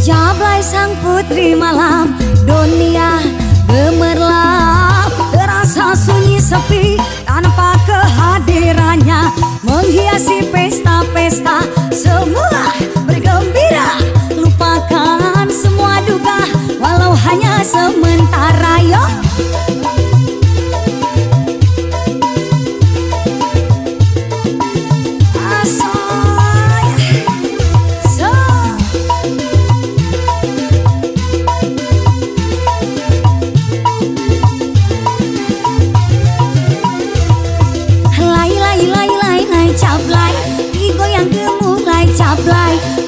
Jablay sang putri malam, dunia gemerlap, terasa sunyi sepi tanpa kehadirannya, menghiasi pesta-pesta, semua bergembira, lupakan semua duka walau hanya sementara. Yo,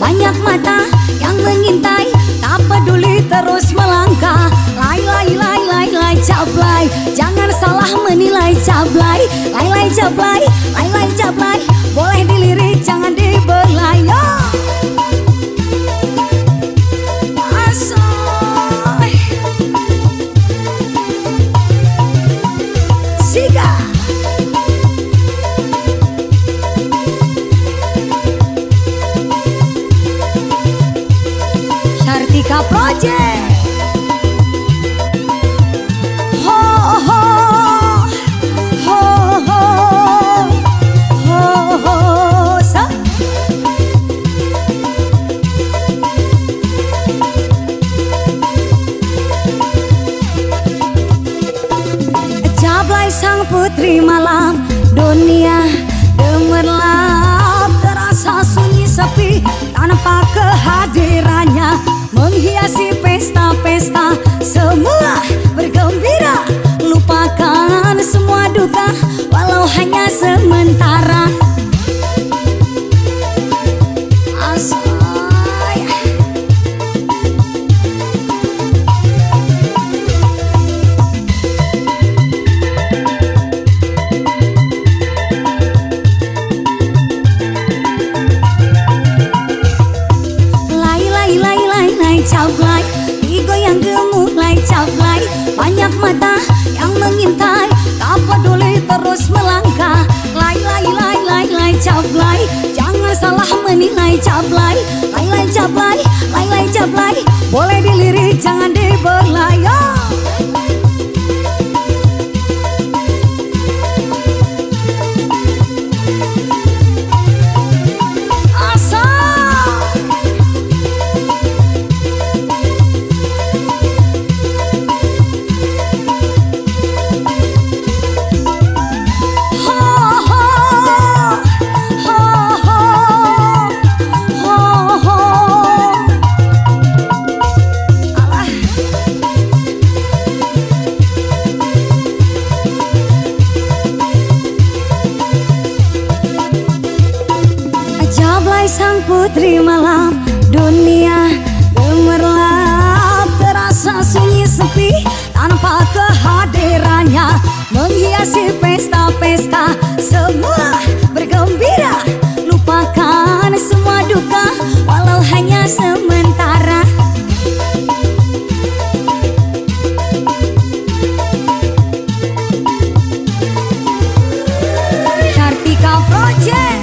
banyak mata yang mengintai, tak peduli terus melangkah. Lai Jablay, jangan salah menilai Jablay. Lai Jablay, boleh dilirik jangan dibelai. Yo, asoy Siga Kartika Project. Ho ho ho ho ho ho sa. Jablay sang putri malam, dunia gemerlap, terasa sunyi sepi tanpa kehadirannya, menghiasi pesta-pesta, semua bergembira, lupakan semua duka walau hanya sementara. Asoy Jablay, digoyang gemuk Lai Jablay, banyak mata yang mengintai, tak peduli terus melangkah. Lai Jablay, jangan salah menilai Jablay. Lai Jablay, boleh dilirik jangan dibelai. Yo, Jablay sang putri malam, dunia gemerlap, terasa sunyi sepi tanpa kehadirannya, menghiasi pesta-pesta, semua bergembira, lupakan semua duka walau hanya sementara. Kartika Project.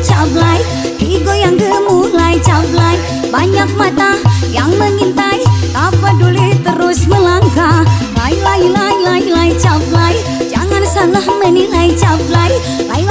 Jablay, digoyang gemuk Lai Jablay, banyak mata yang mengintai, tak peduli terus melangkah. Lai Jablay, jangan salah menilai Jablay. Lai